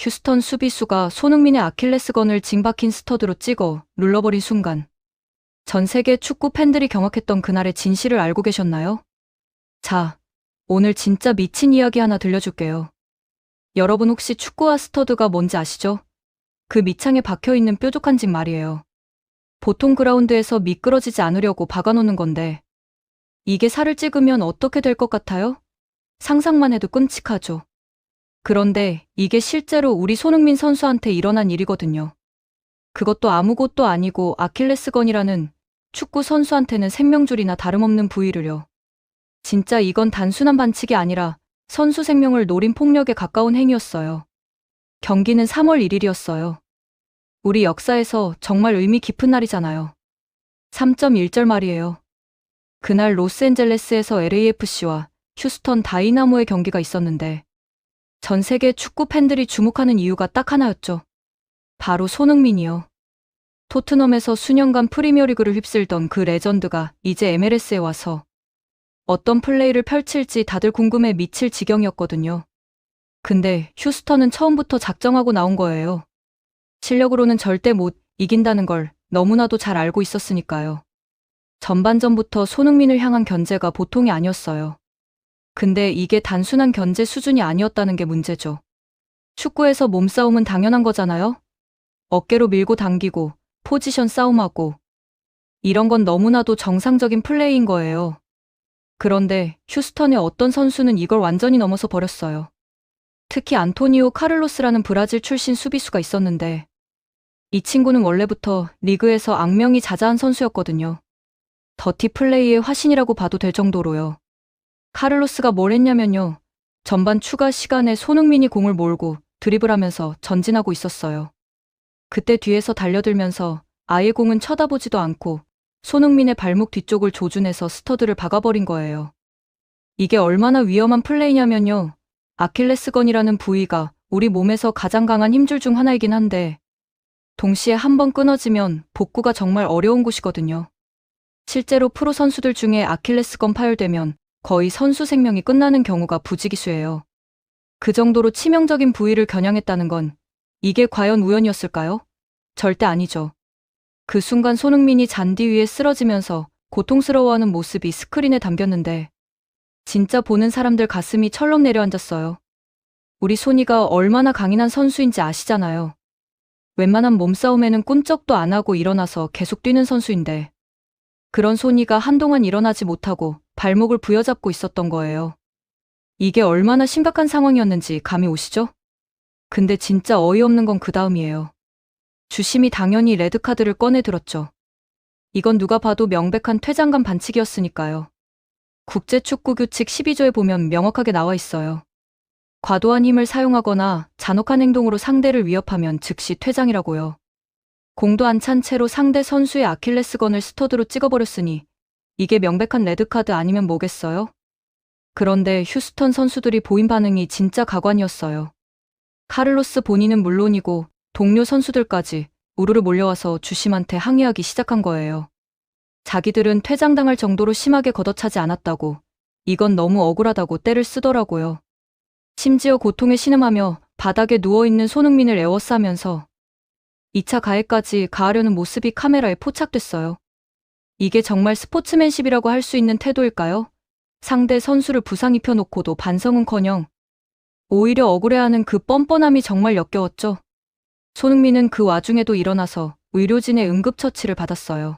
휴스턴 수비수가 손흥민의 아킬레스건을 징박힌 스터드로 찍어 눌러버린 순간 전 세계 축구 팬들이 경악했던 그날의 진실을 알고 계셨나요? 자, 오늘 진짜 미친 이야기 하나 들려줄게요. 여러분 혹시 축구와 스터드가 뭔지 아시죠? 그 밑창에 박혀있는 뾰족한 징 말이에요. 보통 그라운드에서 미끄러지지 않으려고 박아놓는 건데 이게 살을 찌으면 어떻게 될 것 같아요? 상상만 해도 끔찍하죠. 그런데 이게 실제로 우리 손흥민 선수한테 일어난 일이거든요. 그것도 아무것도 아니고 아킬레스건이라는 축구 선수한테는 생명줄이나 다름없는 부위를요. 진짜 이건 단순한 반칙이 아니라 선수 생명을 노린 폭력에 가까운 행위였어요. 경기는 3월 1일이었어요. 우리 역사에서 정말 의미 깊은 날이잖아요. 3.1절 말이에요. 그날 로스앤젤레스에서 LAFC와 휴스턴 다이나모의 경기가 있었는데 전 세계 축구 팬들이 주목하는 이유가 딱 하나였죠. 바로 손흥민이요. 토트넘에서 수년간 프리미어리그를 휩쓸던 그 레전드가 이제 MLS에 와서 어떤 플레이를 펼칠지 다들 궁금해 미칠 지경이었거든요. 근데 휴스턴은 처음부터 작정하고 나온 거예요. 실력으로는 절대 못 이긴다는 걸 너무나도 잘 알고 있었으니까요. 전반전부터 손흥민을 향한 견제가 보통이 아니었어요. 근데 이게 단순한 견제 수준이 아니었다는 게 문제죠. 축구에서 몸싸움은 당연한 거잖아요? 어깨로 밀고 당기고 포지션 싸움하고 이런 건 너무나도 정상적인 플레이인 거예요. 그런데 휴스턴의 어떤 선수는 이걸 완전히 넘어서 버렸어요. 특히 안토니오 카를로스라는 브라질 출신 수비수가 있었는데 이 친구는 원래부터 리그에서 악명이 자자한 선수였거든요. 더티 플레이의 화신이라고 봐도 될 정도로요. 카를로스가 뭘 했냐면요. 전반 추가 시간에 손흥민이 공을 몰고 드리블하면서 전진하고 있었어요. 그때 뒤에서 달려들면서 아예 공은 쳐다보지도 않고 손흥민의 발목 뒤쪽을 조준해서 스터드를 박아버린 거예요. 이게 얼마나 위험한 플레이냐면요. 아킬레스건이라는 부위가 우리 몸에서 가장 강한 힘줄 중 하나이긴 한데 동시에 한번 끊어지면 복구가 정말 어려운 곳이거든요. 실제로 프로 선수들 중에 아킬레스건 파열되면 거의 선수 생명이 끝나는 경우가 부지기수예요. 그 정도로 치명적인 부위를 겨냥했다는 건 이게 과연 우연이었을까요? 절대 아니죠. 그 순간 손흥민이 잔디 위에 쓰러지면서 고통스러워하는 모습이 스크린에 담겼는데 진짜 보는 사람들 가슴이 철렁 내려앉았어요. 우리 손이가 얼마나 강인한 선수인지 아시잖아요. 웬만한 몸싸움에는 꼼짝도 안 하고 일어나서 계속 뛰는 선수인데 그런 손이가 한동안 일어나지 못하고 발목을 부여잡고 있었던 거예요. 이게 얼마나 심각한 상황이었는지 감이 오시죠? 근데 진짜 어이없는 건 그 다음이에요. 주심이 당연히 레드카드를 꺼내 들었죠. 이건 누가 봐도 명백한 퇴장감 반칙이었으니까요. 국제축구규칙 12조에 보면 명확하게 나와 있어요. 과도한 힘을 사용하거나 잔혹한 행동으로 상대를 위협하면 즉시 퇴장이라고요. 공도 안 찬 채로 상대 선수의 아킬레스건을 스터드로 찍어버렸으니 이게 명백한 레드카드 아니면 뭐겠어요? 그런데 휴스턴 선수들이 보인 반응이 진짜 가관이었어요. 카를로스 본인은 물론이고 동료 선수들까지 우르르 몰려와서 주심한테 항의하기 시작한 거예요. 자기들은 퇴장당할 정도로 심하게 걷어차지 않았다고, 이건 너무 억울하다고 떼를 쓰더라고요. 심지어 고통에 신음하며 바닥에 누워있는 손흥민을 에워싸면서 2차 가해까지 가하려는 모습이 카메라에 포착됐어요. 이게 정말 스포츠맨십이라고 할 수 있는 태도일까요? 상대 선수를 부상 입혀놓고도 반성은커녕 오히려 억울해하는 그 뻔뻔함이 정말 역겨웠죠. 손흥민은 그 와중에도 일어나서 의료진의 응급처치를 받았어요.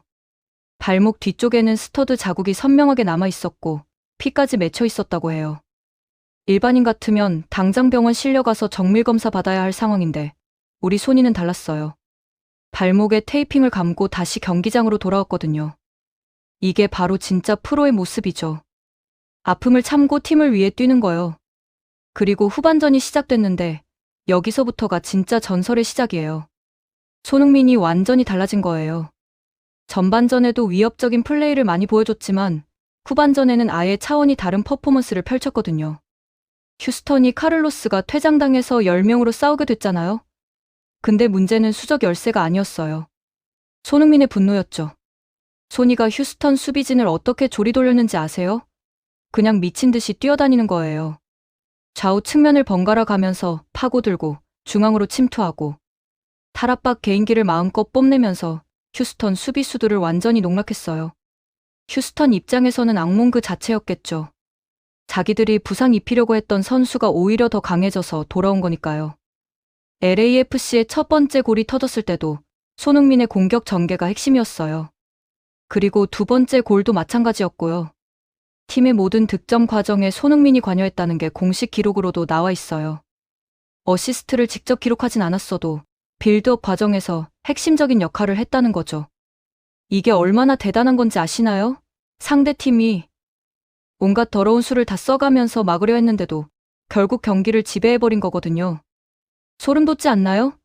발목 뒤쪽에는 스터드 자국이 선명하게 남아있었고 피까지 맺혀 있었다고 해요. 일반인 같으면 당장 병원 실려가서 정밀검사 받아야 할 상황인데 우리 손이는 달랐어요. 발목에 테이핑을 감고 다시 경기장으로 돌아왔거든요. 이게 바로 진짜 프로의 모습이죠. 아픔을 참고 팀을 위해 뛰는 거요. 그리고 후반전이 시작됐는데 여기서부터가 진짜 전설의 시작이에요. 손흥민이 완전히 달라진 거예요. 전반전에도 위협적인 플레이를 많이 보여줬지만 후반전에는 아예 차원이 다른 퍼포먼스를 펼쳤거든요. 휴스턴이 카를로스가 퇴장당해서 10명으로 싸우게 됐잖아요. 근데 문제는 수적 열세가 아니었어요. 손흥민의 분노였죠. 소니가 휴스턴 수비진을 어떻게 조리돌렸는지 아세요? 그냥 미친 듯이 뛰어다니는 거예요. 좌우 측면을 번갈아 가면서 파고들고 중앙으로 침투하고 탈압박 개인기를 마음껏 뽐내면서 휴스턴 수비수들을 완전히 농락했어요. 휴스턴 입장에서는 악몽 그 자체였겠죠. 자기들이 부상 입히려고 했던 선수가 오히려 더 강해져서 돌아온 거니까요. LAFC의 첫 번째 골이 터졌을 때도 손흥민의 공격 전개가 핵심이었어요. 그리고 두 번째 골도 마찬가지였고요. 팀의 모든 득점 과정에 손흥민이 관여했다는 게 공식 기록으로도 나와 있어요. 어시스트를 직접 기록하진 않았어도 빌드업 과정에서 핵심적인 역할을 했다는 거죠. 이게 얼마나 대단한 건지 아시나요? 상대팀이 온갖 더러운 수를 다 써가면서 막으려 했는데도 결국 경기를 지배해버린 거거든요. 소름 돋지 않나요?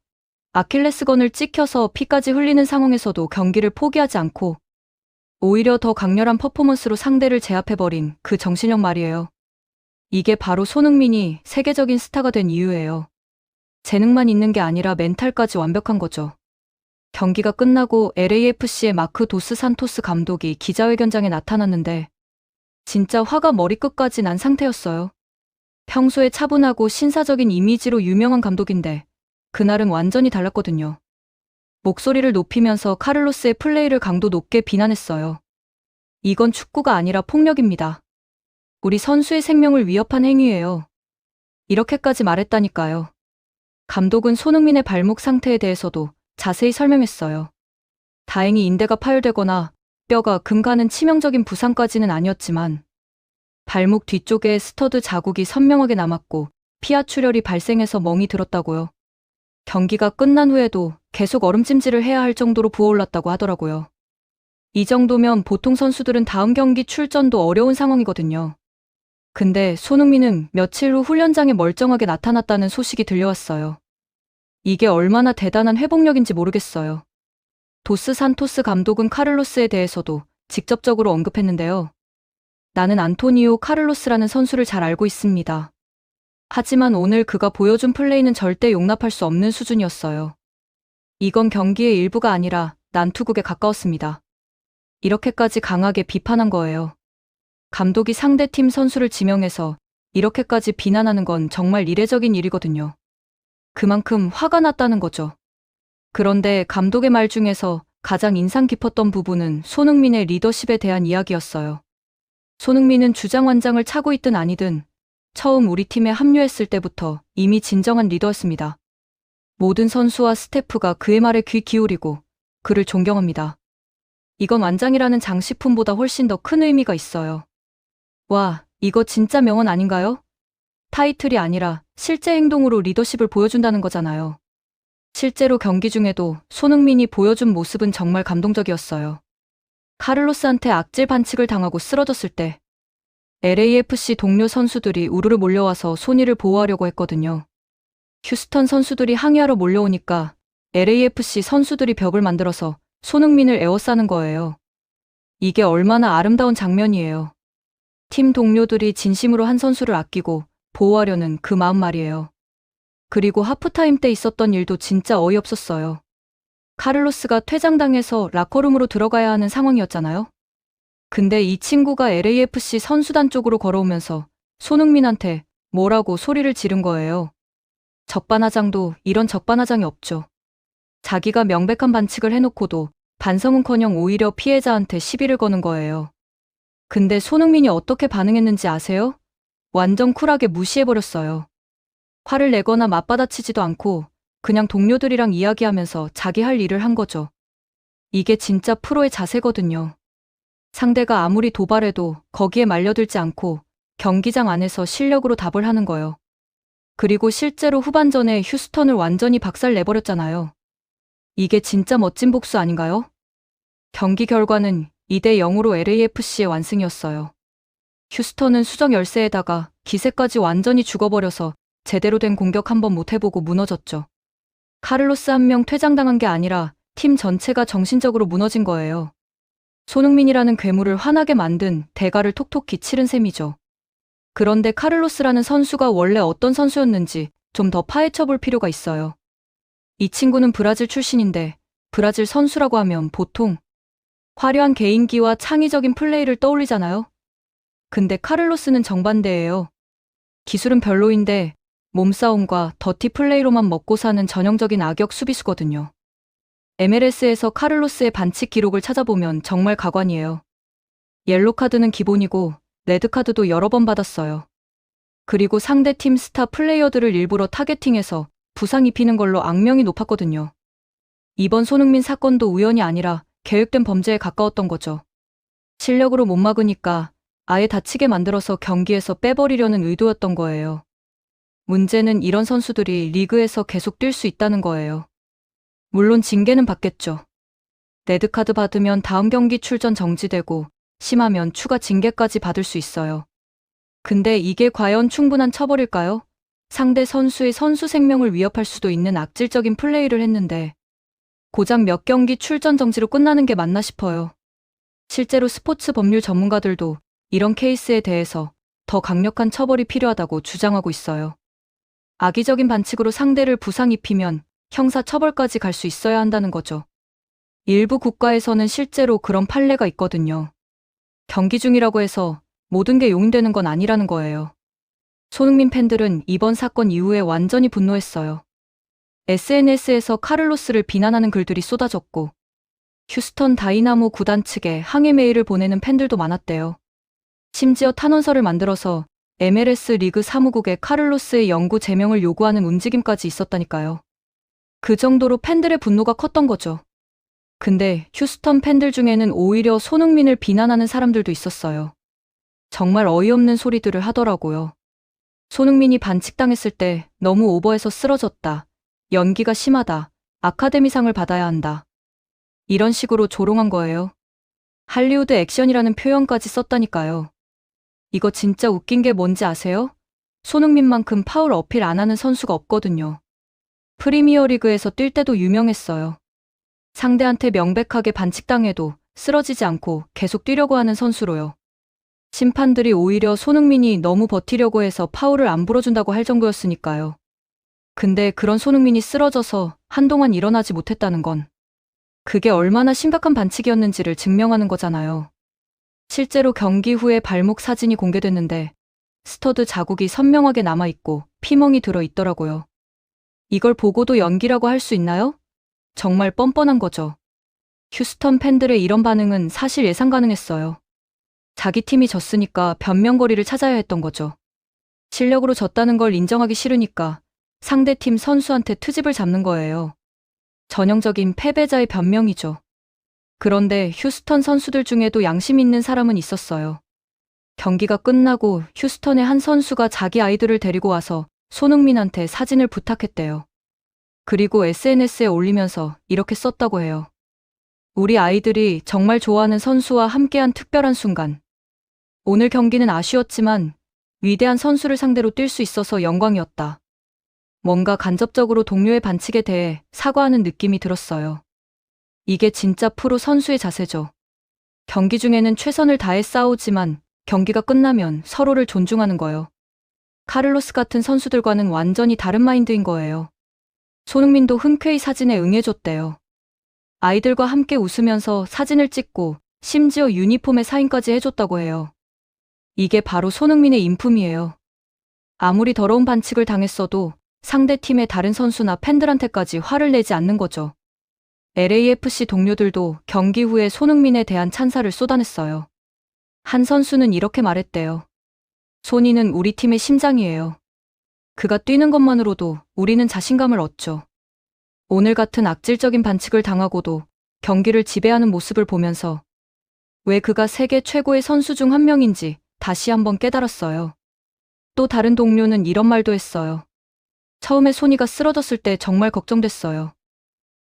아킬레스건을 찍혀서 피까지 흘리는 상황에서도 경기를 포기하지 않고 오히려 더 강렬한 퍼포먼스로 상대를 제압해버린 그 정신력 말이에요. 이게 바로 손흥민이 세계적인 스타가 된 이유예요. 재능만 있는 게 아니라 멘탈까지 완벽한 거죠. 경기가 끝나고 LAFC의 마크 도스 산토스 감독이 기자회견장에 나타났는데 진짜 화가 머리끝까지 난 상태였어요. 평소에 차분하고 신사적인 이미지로 유명한 감독인데 그날은 완전히 달랐거든요. 목소리를 높이면서 카를로스의 플레이를 강도 높게 비난했어요. 이건 축구가 아니라 폭력입니다. 우리 선수의 생명을 위협한 행위예요. 이렇게까지 말했다니까요. 감독은 손흥민의 발목 상태에 대해서도 자세히 설명했어요. 다행히 인대가 파열되거나 뼈가 금가는 치명적인 부상까지는 아니었지만 발목 뒤쪽에 스터드 자국이 선명하게 남았고 피하 출혈이 발생해서 멍이 들었다고요. 경기가 끝난 후에도 계속 얼음찜질을 해야 할 정도로 부어올랐다고 하더라고요. 이 정도면 보통 선수들은 다음 경기 출전도 어려운 상황이거든요. 근데 손흥민은 며칠 후 훈련장에 멀쩡하게 나타났다는 소식이 들려왔어요. 이게 얼마나 대단한 회복력인지 모르겠어요. 도스 산토스 감독은 카를로스에 대해서도 직접적으로 언급했는데요. 나는 안토니오 카를로스라는 선수를 잘 알고 있습니다. 하지만 오늘 그가 보여준 플레이는 절대 용납할 수 없는 수준이었어요. 이건 경기의 일부가 아니라 난투극에 가까웠습니다. 이렇게까지 강하게 비판한 거예요. 감독이 상대팀 선수를 지명해서 이렇게까지 비난하는 건 정말 이례적인 일이거든요. 그만큼 화가 났다는 거죠. 그런데 감독의 말 중에서 가장 인상 깊었던 부분은 손흥민의 리더십에 대한 이야기였어요. 손흥민은 주장완장을 차고 있든 아니든 처음 우리 팀에 합류했을 때부터 이미 진정한 리더였습니다. 모든 선수와 스태프가 그의 말에 귀 기울이고 그를 존경합니다. 이건 완장이라는 장식품보다 훨씬 더 큰 의미가 있어요. 와, 이거 진짜 명언 아닌가요? 타이틀이 아니라 실제 행동으로 리더십을 보여준다는 거잖아요. 실제로 경기 중에도 손흥민이 보여준 모습은 정말 감동적이었어요. 카를로스한테 악질 반칙을 당하고 쓰러졌을 때 LAFC 동료 선수들이 우르르 몰려와서 손이를 보호하려고 했거든요. 휴스턴 선수들이 항의하러 몰려오니까 LAFC 선수들이 벽을 만들어서 손흥민을 에워싸는 거예요. 이게 얼마나 아름다운 장면이에요. 팀 동료들이 진심으로 한 선수를 아끼고 보호하려는 그 마음 말이에요. 그리고 하프타임 때 있었던 일도 진짜 어이없었어요. 카를로스가 퇴장당해서 라커룸으로 들어가야 하는 상황이었잖아요. 근데 이 친구가 LAFC 선수단 쪽으로 걸어오면서 손흥민한테 뭐라고 소리를 지른 거예요. 적반하장도 이런 적반하장이 없죠. 자기가 명백한 반칙을 해놓고도 반성은커녕 오히려 피해자한테 시비를 거는 거예요. 근데 손흥민이 어떻게 반응했는지 아세요? 완전 쿨하게 무시해버렸어요. 화를 내거나 맞받아치지도 않고 그냥 동료들이랑 이야기하면서 자기 할 일을 한 거죠. 이게 진짜 프로의 자세거든요. 상대가 아무리 도발해도 거기에 말려들지 않고 경기장 안에서 실력으로 답을 하는 거요. 그리고 실제로 후반전에 휴스턴을 완전히 박살내버렸잖아요. 이게 진짜 멋진 복수 아닌가요? 경기 결과는 2대 0으로 LAFC의 완승이었어요. 휴스턴은 수적 열세에다가 기세까지 완전히 죽어버려서 제대로 된 공격 한번 못 해보고 무너졌죠. 카를로스 한 명 퇴장당한 게 아니라 팀 전체가 정신적으로 무너진 거예요. 손흥민이라는 괴물을 화나게 만든 대가를 톡톡히 치른 셈이죠. 그런데 카를로스라는 선수가 원래 어떤 선수였는지 좀 더 파헤쳐 볼 필요가 있어요. 이 친구는 브라질 출신인데 브라질 선수라고 하면 보통 화려한 개인기와 창의적인 플레이를 떠올리잖아요. 근데 카를로스는 정반대예요. 기술은 별로인데 몸싸움과 더티 플레이로만 먹고 사는 전형적인 악역 수비수거든요. MLS에서 카를로스의 반칙 기록을 찾아보면 정말 가관이에요. 옐로 카드는 기본이고 레드 카드도 여러 번 받았어요. 그리고 상대팀 스타 플레이어들을 일부러 타겟팅해서 부상 입히는 걸로 악명이 높았거든요. 이번 손흥민 사건도 우연이 아니라 계획된 범죄에 가까웠던 거죠. 실력으로 못 막으니까 아예 다치게 만들어서 경기에서 빼버리려는 의도였던 거예요. 문제는 이런 선수들이 리그에서 계속 뛸 수 있다는 거예요. 물론 징계는 받겠죠. 레드카드 받으면 다음 경기 출전 정지되고 심하면 추가 징계까지 받을 수 있어요. 근데 이게 과연 충분한 처벌일까요? 상대 선수의 선수 생명을 위협할 수도 있는 악질적인 플레이를 했는데 고작 몇 경기 출전 정지로 끝나는 게 맞나 싶어요. 실제로 스포츠 법률 전문가들도 이런 케이스에 대해서 더 강력한 처벌이 필요하다고 주장하고 있어요. 악의적인 반칙으로 상대를 부상 입히면 형사 처벌까지 갈 수 있어야 한다는 거죠. 일부 국가에서는 실제로 그런 판례가 있거든요. 경기 중이라고 해서 모든 게 용인되는 건 아니라는 거예요. 손흥민 팬들은 이번 사건 이후에 완전히 분노했어요. SNS에서 카를로스를 비난하는 글들이 쏟아졌고 휴스턴 다이나모 구단 측에 항의 메일을 보내는 팬들도 많았대요. 심지어 탄원서를 만들어서 MLS 리그 사무국에 카를로스의 영구 제명을 요구하는 움직임까지 있었다니까요. 그 정도로 팬들의 분노가 컸던 거죠. 근데 휴스턴 팬들 중에는 오히려 손흥민을 비난하는 사람들도 있었어요. 정말 어이없는 소리들을 하더라고요. 손흥민이 반칙당했을 때 너무 오버해서 쓰러졌다. 연기가 심하다. 아카데미상을 받아야 한다. 이런 식으로 조롱한 거예요. 할리우드 액션이라는 표현까지 썼다니까요. 이거 진짜 웃긴 게 뭔지 아세요? 손흥민만큼 파울 어필 안 하는 선수가 없거든요. 프리미어리그에서 뛸 때도 유명했어요. 상대한테 명백하게 반칙당해도 쓰러지지 않고 계속 뛰려고 하는 선수로요. 심판들이 오히려 손흥민이 너무 버티려고 해서 파울을 안 불어준다고 할 정도였으니까요. 근데 그런 손흥민이 쓰러져서 한동안 일어나지 못했다는 건 그게 얼마나 심각한 반칙이었는지를 증명하는 거잖아요. 실제로 경기 후에 발목 사진이 공개됐는데 스터드 자국이 선명하게 남아있고 피멍이 들어 있더라고요. 이걸 보고도 연기라고 할 수 있나요? 정말 뻔뻔한 거죠. 휴스턴 팬들의 이런 반응은 사실 예상 가능했어요. 자기 팀이 졌으니까 변명거리를 찾아야 했던 거죠. 실력으로 졌다는 걸 인정하기 싫으니까 상대팀 선수한테 트집을 잡는 거예요. 전형적인 패배자의 변명이죠. 그런데 휴스턴 선수들 중에도 양심 있는 사람은 있었어요. 경기가 끝나고 휴스턴의 한 선수가 자기 아이들을 데리고 와서 손흥민한테 사진을 부탁했대요. 그리고 SNS에 올리면서 이렇게 썼다고 해요. 우리 아이들이 정말 좋아하는 선수와 함께한 특별한 순간. 오늘 경기는 아쉬웠지만 위대한 선수를 상대로 뛸 수 있어서 영광이었다. 뭔가 간접적으로 동료의 반칙에 대해 사과하는 느낌이 들었어요. 이게 진짜 프로 선수의 자세죠. 경기 중에는 최선을 다해 싸우지만 경기가 끝나면 서로를 존중하는 거요. 카를로스 같은 선수들과는 완전히 다른 마인드인 거예요. 손흥민도 흔쾌히 사진에 응해줬대요. 아이들과 함께 웃으면서 사진을 찍고 심지어 유니폼에 사인까지 해줬다고 해요. 이게 바로 손흥민의 인품이에요. 아무리 더러운 반칙을 당했어도 상대 팀의 다른 선수나 팬들한테까지 화를 내지 않는 거죠. LAFC 동료들도 경기 후에 손흥민에 대한 찬사를 쏟아냈어요. 한 선수는 이렇게 말했대요. 손이는 우리 팀의 심장이에요. 그가 뛰는 것만으로도 우리는 자신감을 얻죠. 오늘 같은 악질적인 반칙을 당하고도 경기를 지배하는 모습을 보면서 왜 그가 세계 최고의 선수 중 한 명인지 다시 한번 깨달았어요. 또 다른 동료는 이런 말도 했어요. 처음에 손이가 쓰러졌을 때 정말 걱정됐어요.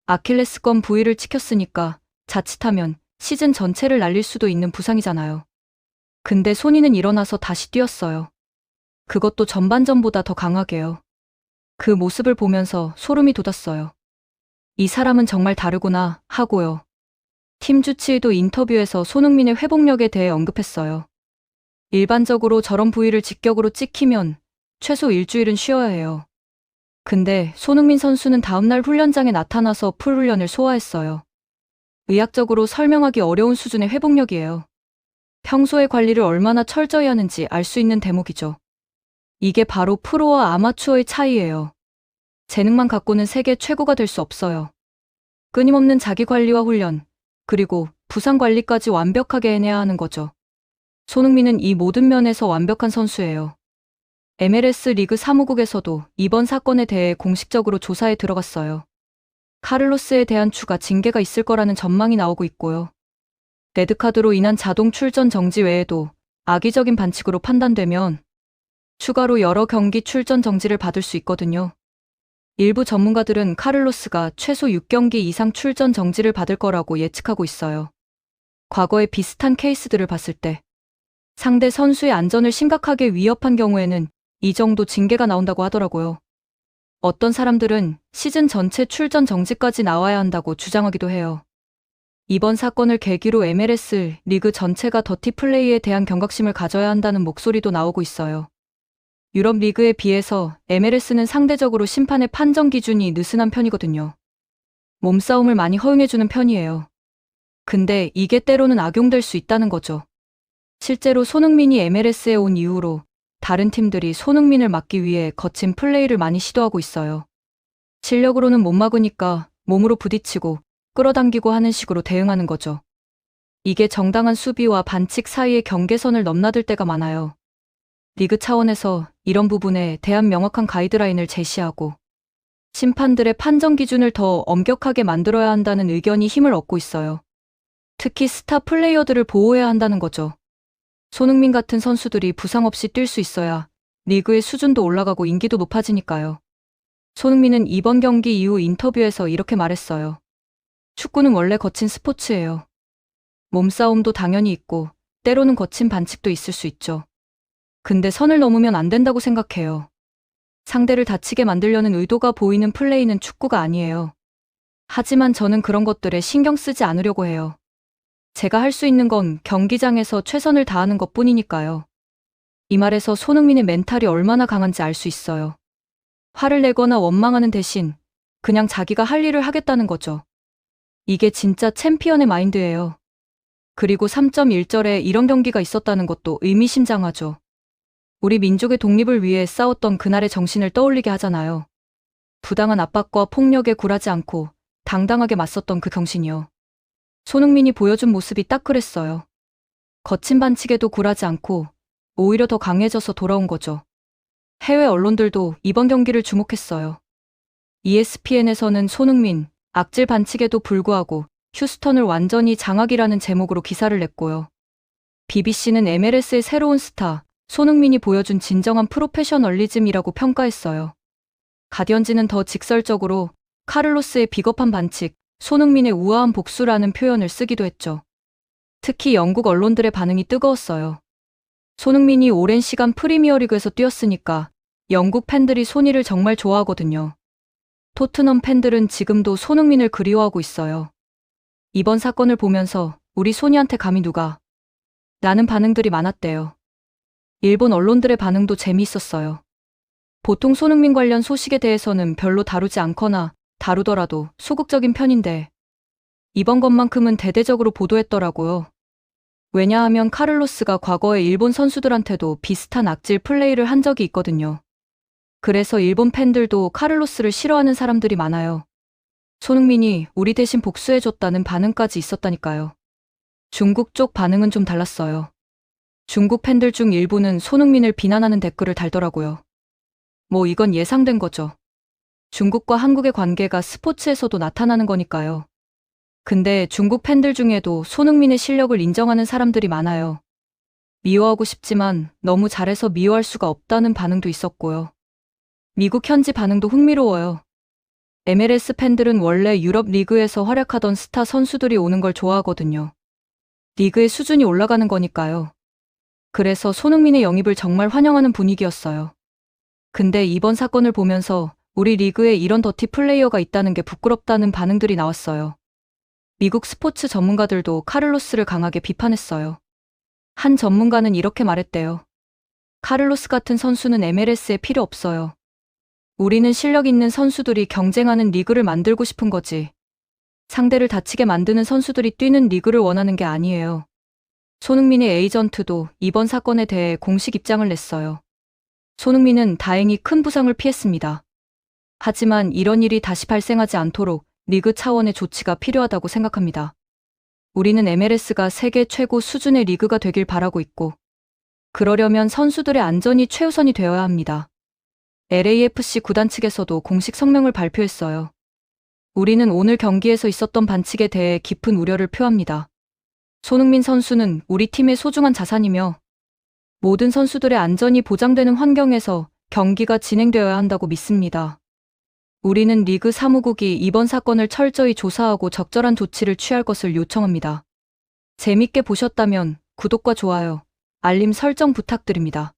아킬레스건 부위를 찍혔으니까 자칫하면 시즌 전체를 날릴 수도 있는 부상이잖아요. 근데 손이는 일어나서 다시 뛰었어요. 그것도 전반전보다 더 강하게요. 그 모습을 보면서 소름이 돋았어요. 이 사람은 정말 다르구나 하고요. 팀 주치의도 인터뷰에서 손흥민의 회복력에 대해 언급했어요. 일반적으로 저런 부위를 직격으로 찍히면 최소 일주일은 쉬어야 해요. 근데 손흥민 선수는 다음날 훈련장에 나타나서 풀훈련을 소화했어요. 의학적으로 설명하기 어려운 수준의 회복력이에요. 평소의 관리를 얼마나 철저히 하는지 알 수 있는 대목이죠. 이게 바로 프로와 아마추어의 차이예요. 재능만 갖고는 세계 최고가 될 수 없어요. 끊임없는 자기 관리와 훈련, 그리고 부상 관리까지 완벽하게 해내야 하는 거죠. 손흥민은 이 모든 면에서 완벽한 선수예요. MLS 리그 사무국에서도 이번 사건에 대해 공식적으로 조사에 들어갔어요. 카를로스에 대한 추가 징계가 있을 거라는 전망이 나오고 있고요. 레드카드로 인한 자동 출전 정지 외에도 악의적인 반칙으로 판단되면 추가로 여러 경기 출전 정지를 받을 수 있거든요. 일부 전문가들은 카를로스가 최소 6경기 이상 출전 정지를 받을 거라고 예측하고 있어요. 과거의 비슷한 케이스들을 봤을 때 상대 선수의 안전을 심각하게 위협한 경우에는 이 정도 징계가 나온다고 하더라고요. 어떤 사람들은 시즌 전체 출전 정지까지 나와야 한다고 주장하기도 해요. 이번 사건을 계기로 MLS 리그 전체가 더티 플레이에 대한 경각심을 가져야 한다는 목소리도 나오고 있어요. 유럽 리그에 비해서 MLS는 상대적으로 심판의 판정 기준이 느슨한 편이거든요. 몸싸움을 많이 허용해주는 편이에요. 근데 이게 때로는 악용될 수 있다는 거죠. 실제로 손흥민이 MLS에 온 이후로 다른 팀들이 손흥민을 막기 위해 거친 플레이를 많이 시도하고 있어요. 실력으로는 못 막으니까 몸으로 부딪히고 끌어당기고 하는 식으로 대응하는 거죠. 이게 정당한 수비와 반칙 사이의 경계선을 넘나들 때가 많아요. 리그 차원에서 이런 부분에 대한 명확한 가이드라인을 제시하고 심판들의 판정 기준을 더 엄격하게 만들어야 한다는 의견이 힘을 얻고 있어요. 특히 스타 플레이어들을 보호해야 한다는 거죠. 손흥민 같은 선수들이 부상 없이 뛸 수 있어야 리그의 수준도 올라가고 인기도 높아지니까요. 손흥민은 이번 경기 이후 인터뷰에서 이렇게 말했어요. 축구는 원래 거친 스포츠예요. 몸싸움도 당연히 있고 때로는 거친 반칙도 있을 수 있죠. 근데 선을 넘으면 안 된다고 생각해요. 상대를 다치게 만들려는 의도가 보이는 플레이는 축구가 아니에요. 하지만 저는 그런 것들에 신경 쓰지 않으려고 해요. 제가 할 수 있는 건 경기장에서 최선을 다하는 것뿐이니까요. 이 말에서 손흥민의 멘탈이 얼마나 강한지 알 수 있어요. 화를 내거나 원망하는 대신 그냥 자기가 할 일을 하겠다는 거죠. 이게 진짜 챔피언의 마인드예요. 그리고 3.1절에 이런 경기가 있었다는 것도 의미심장하죠. 우리 민족의 독립을 위해 싸웠던 그날의 정신을 떠올리게 하잖아요. 부당한 압박과 폭력에 굴하지 않고 당당하게 맞섰던 그 정신이요. 손흥민이 보여준 모습이 딱 그랬어요. 거친 반칙에도 굴하지 않고 오히려 더 강해져서 돌아온 거죠. 해외 언론들도 이번 경기를 주목했어요. ESPN에서는 손흥민, 악질 반칙에도 불구하고 휴스턴을 완전히 장악이라는 제목으로 기사를 냈고요. BBC는 MLS의 새로운 스타, 손흥민이 보여준 진정한 프로페셔널리즘이라고 평가했어요. 가디언지는 더 직설적으로 카를로스의 비겁한 반칙, 손흥민의 우아한 복수라는 표현을 쓰기도 했죠. 특히 영국 언론들의 반응이 뜨거웠어요. 손흥민이 오랜 시간 프리미어리그에서 뛰었으니까 영국 팬들이 손이를 정말 좋아하거든요. 토트넘 팬들은 지금도 손흥민을 그리워하고 있어요. 이번 사건을 보면서 우리 손이한테 감히 누가 라는 반응들이 많았대요. 일본 언론들의 반응도 재미있었어요. 보통 손흥민 관련 소식에 대해서는 별로 다루지 않거나 다루더라도 소극적인 편인데 이번 것만큼은 대대적으로 보도했더라고요. 왜냐하면 카를로스가 과거에 일본 선수들한테도 비슷한 악질 플레이를 한 적이 있거든요. 그래서 일본 팬들도 카를로스를 싫어하는 사람들이 많아요. 손흥민이 우리 대신 복수해줬다는 반응까지 있었다니까요. 중국 쪽 반응은 좀 달랐어요. 중국 팬들 중 일부는 손흥민을 비난하는 댓글을 달더라고요. 뭐 이건 예상된 거죠. 중국과 한국의 관계가 스포츠에서도 나타나는 거니까요. 근데 중국 팬들 중에도 손흥민의 실력을 인정하는 사람들이 많아요. 미워하고 싶지만 너무 잘해서 미워할 수가 없다는 반응도 있었고요. 미국 현지 반응도 흥미로워요. MLS 팬들은 원래 유럽 리그에서 활약하던 스타 선수들이 오는 걸 좋아하거든요. 리그의 수준이 올라가는 거니까요. 그래서 손흥민의 영입을 정말 환영하는 분위기였어요. 근데 이번 사건을 보면서 우리 리그에 이런 더티 플레이어가 있다는 게 부끄럽다는 반응들이 나왔어요. 미국 스포츠 전문가들도 카를로스를 강하게 비판했어요. 한 전문가는 이렇게 말했대요. 카를로스 같은 선수는 MLS에 필요 없어요. 우리는 실력 있는 선수들이 경쟁하는 리그를 만들고 싶은 거지. 상대를 다치게 만드는 선수들이 뛰는 리그를 원하는 게 아니에요. 손흥민의 에이전트도 이번 사건에 대해 공식 입장을 냈어요. 손흥민은 다행히 큰 부상을 피했습니다. 하지만 이런 일이 다시 발생하지 않도록 리그 차원의 조치가 필요하다고 생각합니다. 우리는 MLS가 세계 최고 수준의 리그가 되길 바라고 있고, 그러려면 선수들의 안전이 최우선이 되어야 합니다. LAFC 구단 측에서도 공식 성명을 발표했어요. 우리는 오늘 경기에서 있었던 반칙에 대해 깊은 우려를 표합니다. 손흥민 선수는 우리 팀의 소중한 자산이며 모든 선수들의 안전이 보장되는 환경에서 경기가 진행되어야 한다고 믿습니다. 우리는 리그 사무국이 이번 사건을 철저히 조사하고 적절한 조치를 취할 것을 요청합니다. 재밌게 보셨다면 구독과 좋아요, 알림 설정 부탁드립니다.